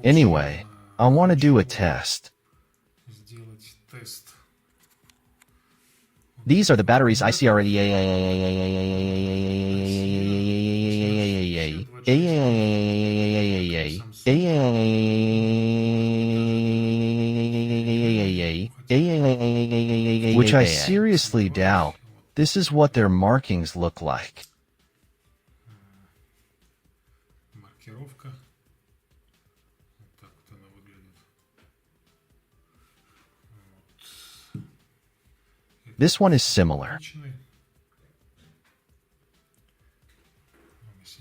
Anyway, I want to do a test. These are the batteries ICR. Which I seriously doubt. This is what their markings look like. This one is similar.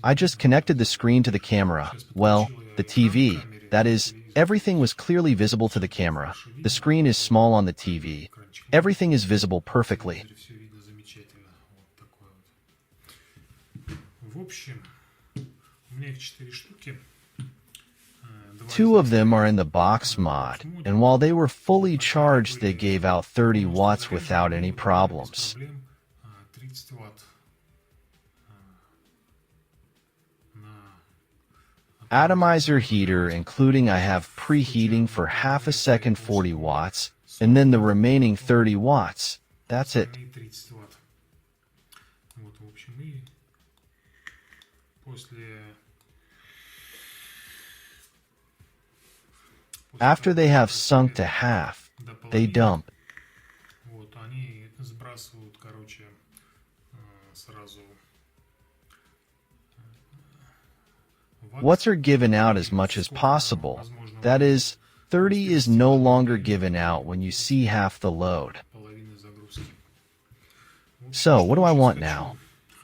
I just connected the screen to the camera. Well, the TV, that is, everything was clearly visible to the camera. The screen is small on the TV. Everything is visible perfectly. Two of them are in the box mod, and while they were fully charged, they gave out 30 watts without any problems. Atomizer heater, including I have preheating for half a second 40 watts, and then the remaining 30 watts. That's it. After they have sunk to half, they dump. Watts are given out as much as possible. That is, 30 is no longer given out when you see half the load. So, what do I want now?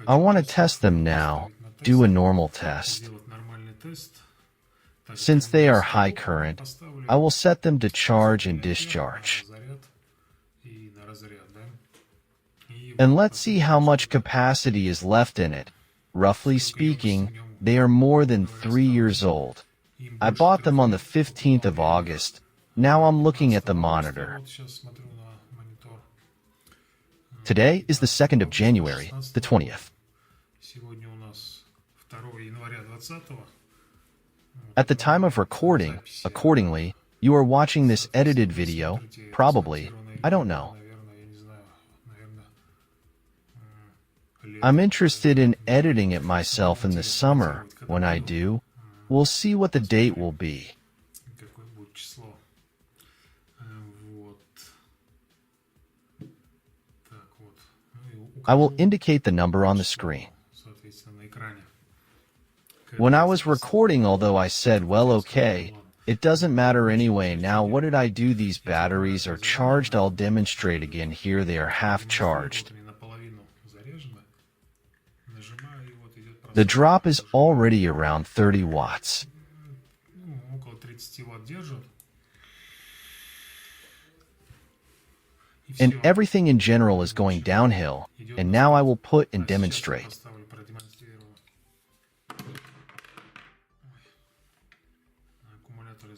I want to test them now, do a normal test. Since they are high current, I will set them to charge and discharge. And let's see how much capacity is left in it. Roughly speaking, they are more than 3 years old. I bought them on the 15th of August. Now I'm looking at the monitor. Today is the 2nd of January, the 20th. At the time of recording, accordingly, you are watching this edited video, probably, I don't know. I'm interested in editing it myself in the summer. When I do, we'll see what the date will be. I will indicate the number on the screen. When I was recording, although I said, well, okay, it doesn't matter anyway. Now, what did I do? These batteries are charged. I'll demonstrate again. Here they are half charged. The drop is already around 30 watts. And everything in general is going downhill, and now I will put and demonstrate.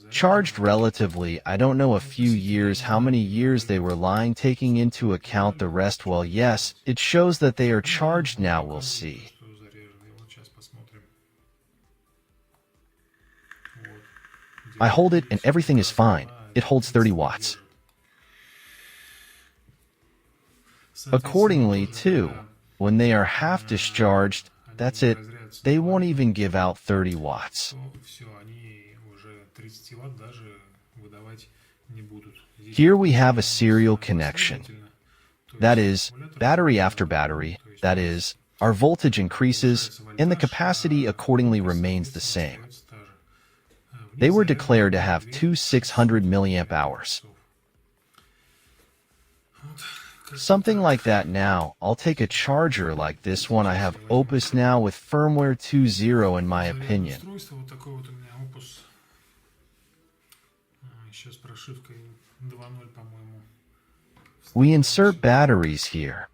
Charged relatively, I don't know, a few years, how many years they were lying, taking into account the rest. Well, yes, it shows that they are charged now. We'll see. I hold it and everything is fine. It holds 30 watts. Accordingly, too, when they are half discharged, that's it, they won't even give out 30 watts. Here we have a serial connection. That is, battery after battery, that is, our voltage increases, and the capacity accordingly remains the same. They were declared to have two 600 milliamp hours. Something like that. Now, I'll take a charger like this one. I have Opus now with firmware 2.0 in my opinion. We insert batteries here.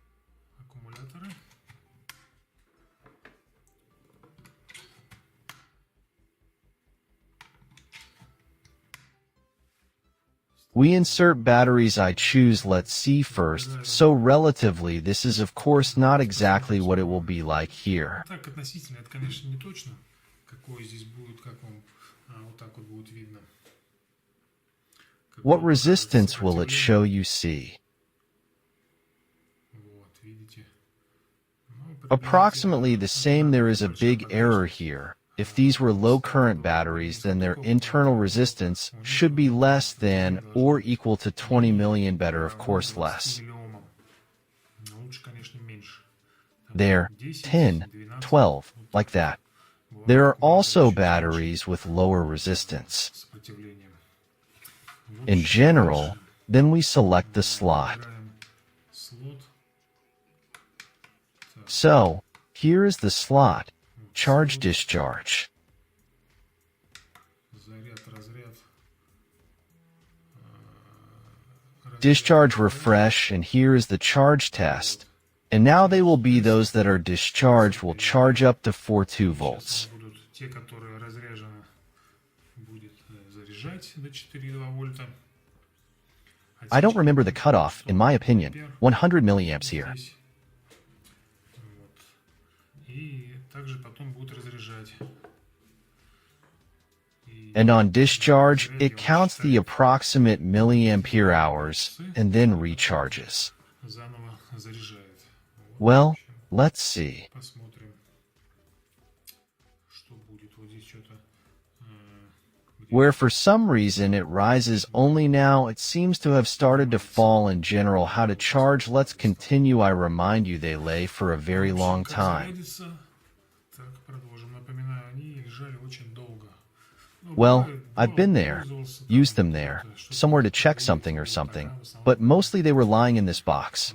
We insert batteries. I choose, let's see first. So relatively, this is of course not exactly what it will be like here. What resistance will it show you see? Approximately the same. There is a big error here. If these were low current batteries, then their internal resistance should be less than or equal to 20 million, better of course less. There, 10, 12, like that. There are also batteries with lower resistance. In general, then we select the slot. So, here is the slot, charge discharge. Discharge refresh, and here is the charge test. And now they will be those that are discharged will charge up to 42 volts. I don't remember the cutoff, in my opinion, 100 milliamps here. And on discharge, it counts the approximate milliampere hours and then recharges. Well, let's see. Where for some reason it rises only now, it seems to have started to fall in general. How to charge? Let's continue. I remind you, they lay for a very long time. Well, I've been there, used them there, somewhere to check something or something, but mostly they were lying in this box.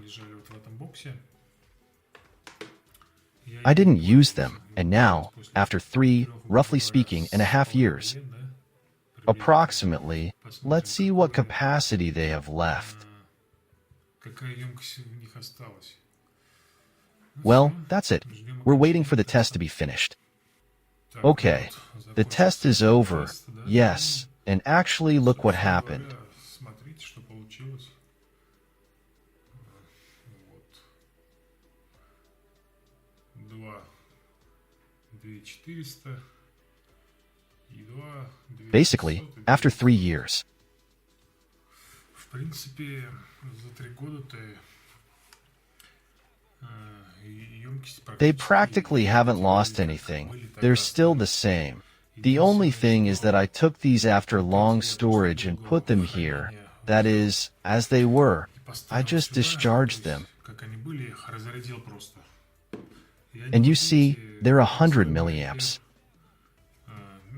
I didn't use them, and now, after 3, roughly speaking, and a half years, approximately, let's see what capacity they have left. Well, that's it. We're waiting for the test to be finished. Okay, the test is over, yes, and actually look what happened. Basically, after 3 years. They practically haven't lost anything. They're still the same. The only thing is that I took these after long storage and put them here. That is, as they were. I just discharged them. And you see, they're 100 milliamps.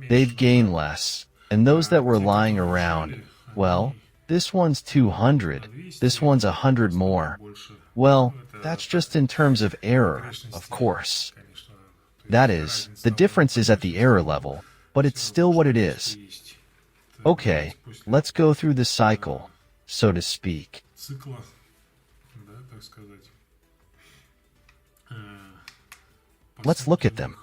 They've gained less. And those that were lying around, well, this one's 200, this one's 100 more. Well, that's just in terms of error, of course. That is, the difference is at the error level, but it's still what it is. Okay, let's go through the cycle, so to speak. Let's look at them.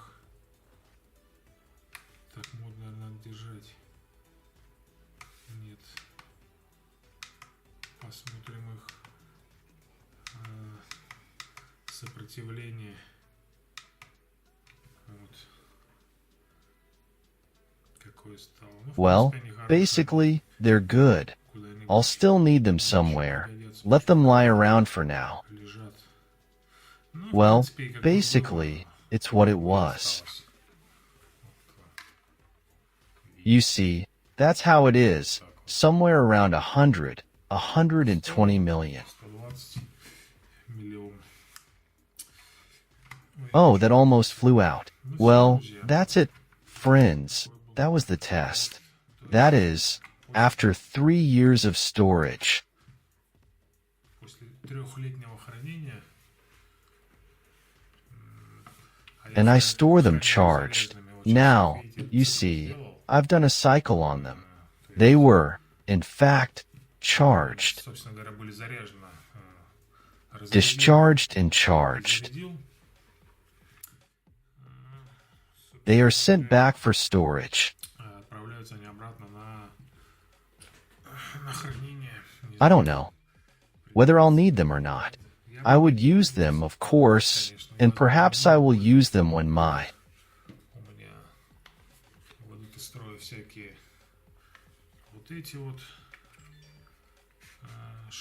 Well, basically, they're good. I'll still need them somewhere. Let them lie around for now. Well, basically, it's what it was. You see, that's how it is, somewhere around 120 million. Oh, that almost flew out. Well, that's it, friends. That was the test. That is, after 3 years of storage. And I store them charged. Now, you see, I've done a cycle on them. They were, in fact, charged. Discharged and charged. They are sent back for storage. I don't know whether I'll need them or not. I would use them, of course, and perhaps I will use them when my строю всякие вот эти вот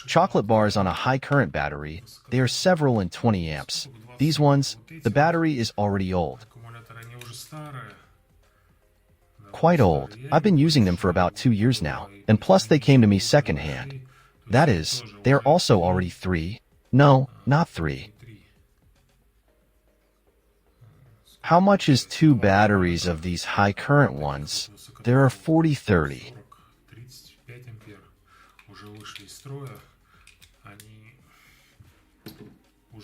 Chocolate bars on a high current battery, they are several in 20 amps. These ones, the battery is already old. аккумуляторы, они уже старые. Quite old. I've been using them for about 2 years now, and plus they came to me secondhand. That is, they are also already 3. No, not 3. How much is 2 batteries of these high current ones? There are 40-30. 35 ампер уже вышли из строя. Они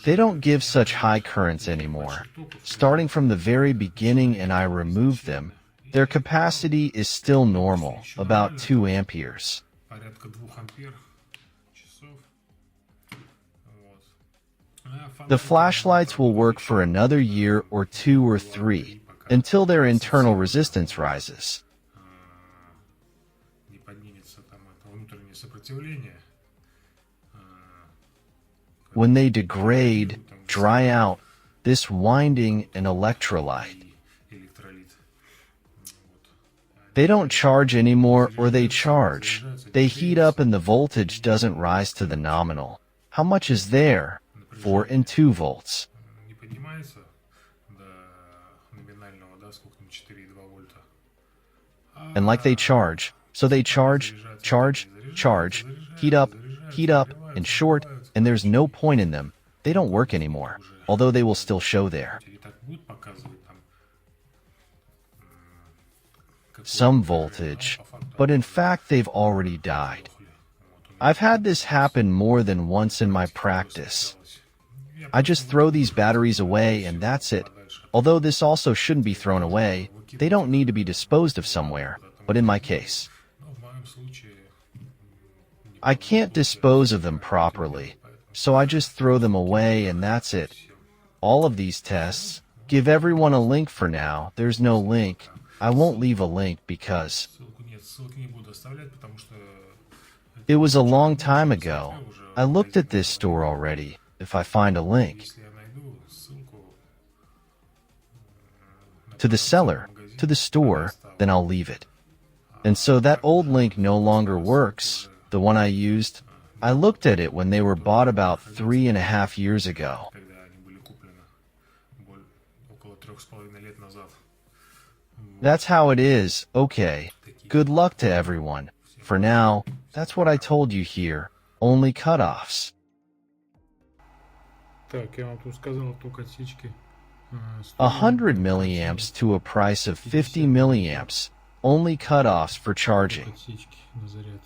They don't give such high currents anymore. Starting from the very beginning and I removed them, their capacity is still normal, about 2 amperes. порядка 2 ампер часов. Вот. The flashlights will work for another year or 2 or 3, until their internal resistance rises. Не поднимется там это внутреннее сопротивление. When they degrade, dry out, this winding an electrolyte. Электролит. They don't charge anymore or they charge. They heat up and the voltage doesn't rise to the nominal. How much is there? 4 and 2 volts. Не поднимается до номинального, да, сколько там, 4,2 вольта. And like they charge, so they charge, heat up, in short, and there's no point in them. They don't work anymore, although they will still show there. И так будет показывать там Some voltage, but in fact they've already died. I've had this happen more than once in my practice. I just throw these batteries away and that's it. Although this also shouldn't be thrown away, they don't need to be disposed of somewhere, but in my case, Но в моем случае I can't dispose of them properly, so I just throw them away and that's it. All of these tests, give everyone a link for now. There's no link. I won't leave a link because ссылку нет, ссылки не буду оставлять, потому что it was a long time ago. I looked at this store already. If I find a link если я найду ссылку to the seller, to the store, then I'll leave it. And so that old link no longer works. The one I used, I looked at it when they were bought about 3.5 years ago. когда они были куплены около 3,5 лет назад. That's how it is. Okay. Good luck to everyone. For now, that's what I told you here. Only cutoffs. Так, я вам тут сказал только отсечки. 100 milliamps to a price of 50 milliamps. Only cutoffs for charging. Отсечки на заряд.